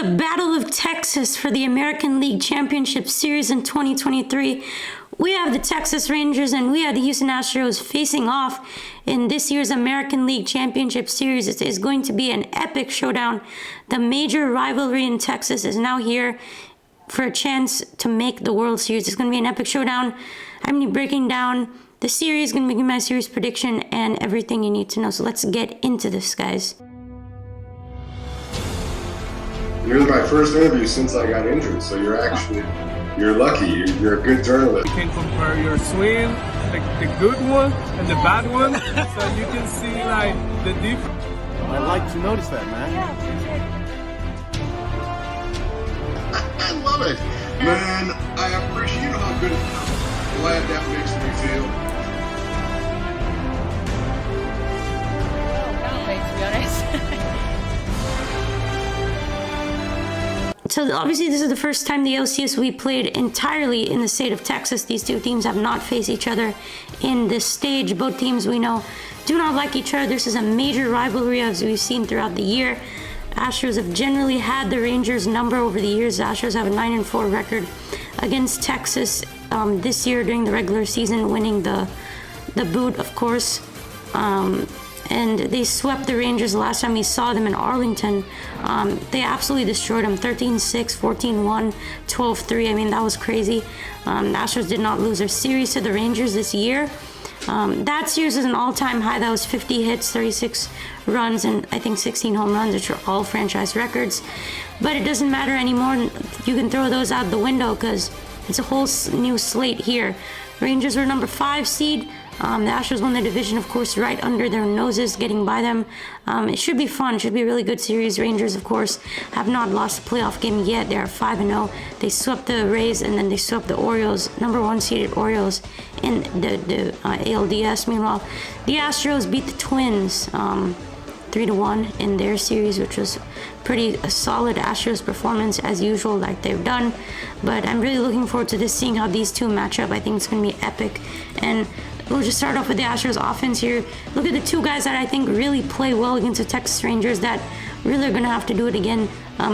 the Battle of Texas for the American League Championship Series in 2023. We have the Texas Rangers and we have the Houston Astros facing off in this year's American League Championship Series. It is going to be an epic showdown. The major rivalry in Texas is now here for a chance to make the World Series. It's going to be an epic showdown. I'm going to be breaking down the series, going to be giving my series prediction and everything you need to know. So let's get into this, guys. You're my first interview since I got injured, so you're lucky. You're a good journalist. You can compare your swing, the good one and the bad one, so you can see like the difference. I'd like to notice that, man. I love it, man. I appreciate how good, glad that makes me feel. Can't wait, to be honest. So obviously this is the first time the ALCS we played entirely in the state of Texas. These two teams have not faced each other in this stage. Both teams we know do not like each other. This is a major rivalry as we've seen throughout the year. Astros have generally had the Rangers number over the years. The Astros have a 9-4 record against Texas this year during the regular season, winning the boot, of course. And they swept the Rangers the last time we saw them in Arlington. They absolutely destroyed them, 13-6, 14-1, 12-3. I mean, that was crazy. The Astros did not lose their series to the Rangers this year. That series is an all-time high. That was 50 hits, 36 runs, and I think 16 home runs, which are all franchise records. But it doesn't matter anymore. You can throw those out the window because it's a whole new slate here. Rangers were number 5 seed. The Astros won the division, of course, right under their noses, getting by them. It should be fun. It should be a really good series. Rangers, of course, have not lost a playoff game yet. They are 5-0. They swept the Rays, and then they swept the Orioles, number 1 seeded Orioles in the ALDS. Meanwhile, the Astros beat the Twins 3-1 in their series, which was pretty a solid Astros performance as usual, like they've done. But I'm really looking forward to this, seeing how these two match up. I think it's going to be epic. And we'll just start off with the Astros offense here. Look at the two guys that I think really play well against the Texas Rangers that really are going to have to do it again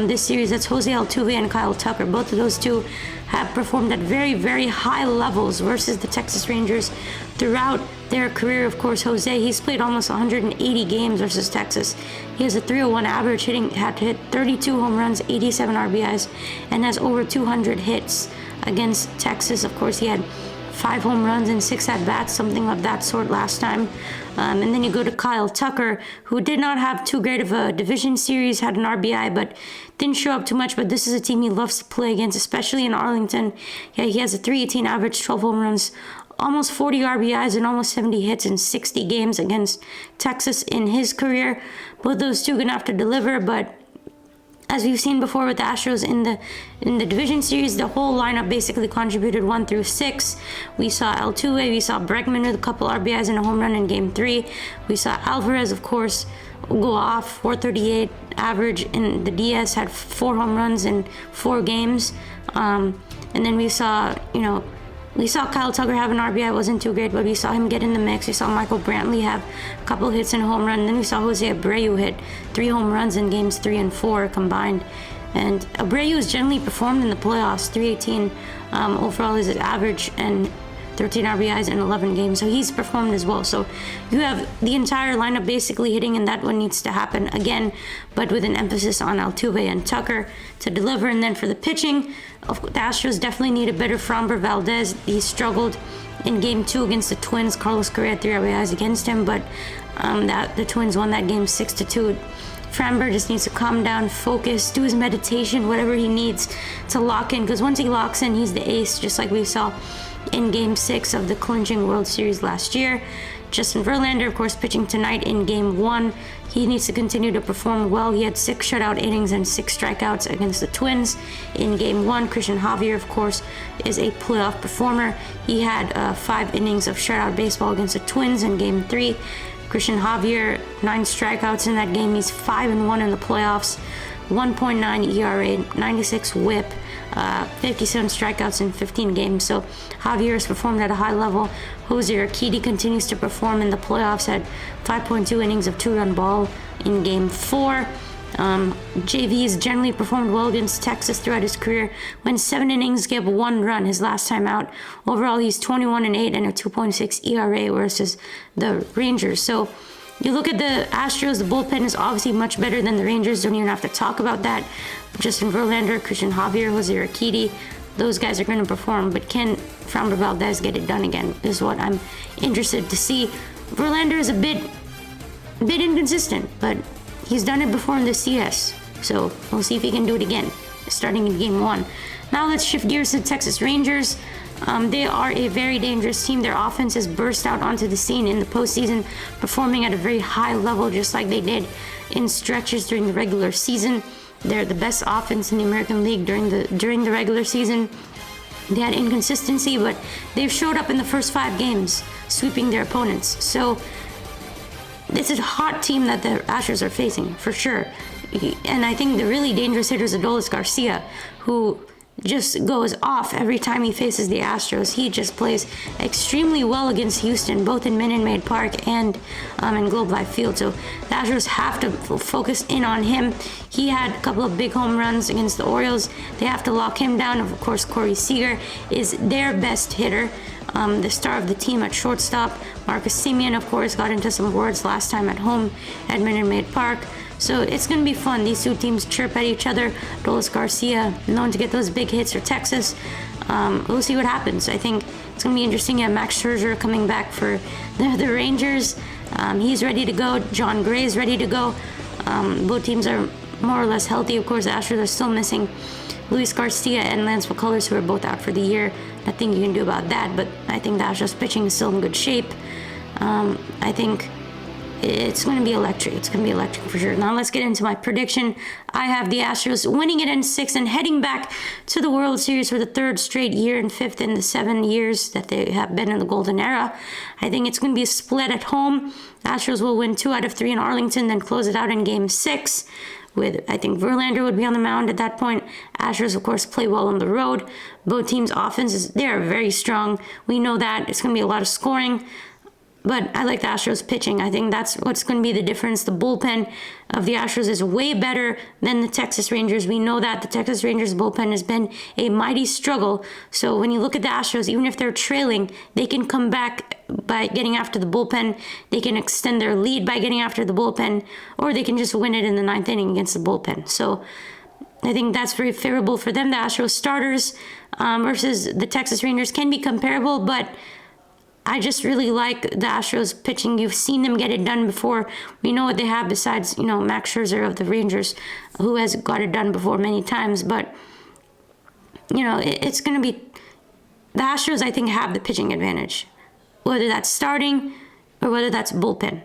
this series. That's Jose Altuve and Kyle Tucker. Both of those two have performed at very, very high levels versus the Texas Rangers throughout their career. Of course, Jose, he's played almost 180 games versus Texas. He has a 301 average, had to hit 32 home runs, 87 RBIs, and has over 200 hits against Texas. Of course, he had 5 home runs and 6 at-bats, something of that sort last time. And then you go to Kyle Tucker, who did not have too great of a division series, had an RBI, but didn't show up too much. But this is a team he loves to play against, especially in Arlington. Yeah, he has a 318 average, 12 home runs, almost 40 RBIs, and almost 70 hits in 60 games against Texas in his career. Both those two are going to have to deliver, but as we've seen before with the Astros in the division series, the whole lineup basically contributed 1 through 6. We saw Altuve, we saw Bregman with a couple RBIs and a home run in Game 3. We saw Alvarez, of course, go off, 438 average, and the DS had 4 home runs in 4 games. And then we saw, Kyle Tucker have an RBI, wasn't too great, but we saw him get in the mix. We saw Michael Brantley have a couple hits and a home run. And then we saw Jose Abreu hit 3 home runs in games 3 and 4 combined. And Abreu has generally performed in the playoffs. 318 overall is his average, and 13 RBIs in 11 games. So he's performed as well. So you have the entire lineup basically hitting, and that one needs to happen again, but with an emphasis on Altuve and Tucker to deliver. And then for the pitching, the Astros definitely need a better Framber Valdez. He struggled in Game 2 against the Twins. Carlos Correa had 3 RBIs against him, but the Twins won that game 6-2. Framber just needs to calm down, focus, do his meditation, whatever he needs to lock in, because once he locks in, he's the ace, just like we saw in Game 6 of the clinching World Series last year. Justin Verlander, of course, pitching tonight in Game 1. He needs to continue to perform well. He had 6 shutout innings and 6 strikeouts against the Twins in Game 1. Christian Javier, of course, is a playoff performer. He had 5 innings of shutout baseball against the Twins in Game 3. Christian Javier, 9 strikeouts in that game. He's 5-1 in the playoffs. 1.9 ERA, 96 whip, 57 strikeouts in 15 games. So Javier has performed at a high level. Jose Urquidy continues to perform in the playoffs at 5.2 innings of 2-run ball in Game 4. JV has generally performed well against Texas throughout his career. Went 7 innings, gave 1 run his last time out. Overall, he's 21-8 and a 2.6 ERA versus the Rangers. So you look at the Astros, the bullpen is obviously much better than the Rangers. Don't even have to talk about that. Justin Verlander, Christian Javier, Jose Urquidy, those guys are going to perform. But can Framber Valdez get it done again is what I'm interested to see. Verlander is a bit inconsistent, but he's done it before in the CS. So we'll see if he can do it again, starting in game 1. Now let's shift gears to the Texas Rangers. They are a very dangerous team. Their offense has burst out onto the scene in the postseason, performing at a very high level, just like they did in stretches during the regular season. They're the best offense in the American League during the regular season. They had inconsistency, but they've showed up in the first 5 games, sweeping their opponents. So this is a hot team that the Astros are facing, for sure. And I think the really dangerous hitter is Adolis Garcia, who just goes off every time he faces the Astros. He just plays extremely well against Houston, both in Minute Maid Park and in Globe Life Field. So the Astros have to focus in on him. He had a couple of big home runs against the Orioles. They have to lock him down. Of course, Corey Seager is their best hitter, the star of the team at shortstop. Marcus Semien, of course, got into some words last time at home at Minute Maid Park. So it's going to be fun. These two teams chirp at each other. Adolis Garcia, known to get those big hits for Texas. We'll see what happens. I think it's going to be interesting. You have Max Scherzer coming back for the Rangers. He's ready to go. John Gray's ready to go. Both teams are more or less healthy. Of course, the Astros are still missing Luis Garcia and Lance McCullers, who are both out for the year. Nothing you can do about that, but I think the Astros pitching is still in good shape. I think it's going to be electric. It's going to be electric for sure. Now let's get into my prediction. I have the Astros winning it in 6 and heading back to the World Series for the 3rd straight year and 5th in the 7 years that they have been in the golden era. I think it's going to be a split at home. The Astros will win 2 out of 3 in Arlington, then close it out in game 6. With, I think Verlander would be on the mound at that point. Astros, of course, play well on the road. Both teams' offenses, they are very strong. We know that. It's going to be a lot of scoring. But I like the Astros pitching. I think that's what's going to be the difference. The bullpen of the Astros is way better than the Texas Rangers. We know that the Texas Rangers bullpen has been a mighty struggle. So when you look at the Astros, even if they're trailing, they can come back by getting after the bullpen. They can extend their lead by getting after the bullpen, or they can just win it in the 9th inning against the bullpen. So I think that's very favorable for them. The Astros starters versus the Texas Rangers can be comparable, but I just really like the Astros pitching. You've seen them get it done before. We know what they have besides, Max Scherzer of the Rangers, who has got it done before many times. But, it's going to be... The Astros, I think, have the pitching advantage, whether that's starting or whether that's bullpen.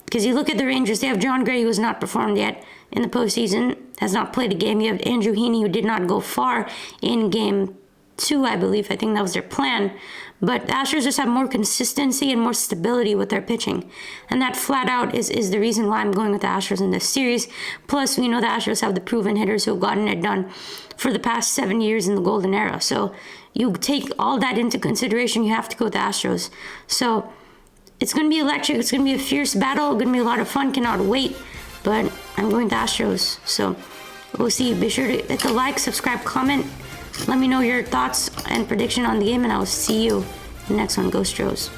Because you look at the Rangers, they have John Gray, who has not performed yet in the postseason, has not played a game. You have Andrew Heaney, who did not go far in game 2, I believe. I think that was their plan. But the Astros just have more consistency and more stability with their pitching. And that flat out is the reason why I'm going with the Astros in this series. Plus, we know the Astros have the proven hitters who have gotten it done for the past 7 years in the golden era. So you take all that into consideration, you have to go with the Astros. So it's going to be electric. It's going to be a fierce battle. It's going to be a lot of fun. Cannot wait. But I'm going with the Astros. So we'll see. Be sure to hit the like, subscribe, comment. Let me know your thoughts and prediction on the game, and I will see you in the next one. Go Astros.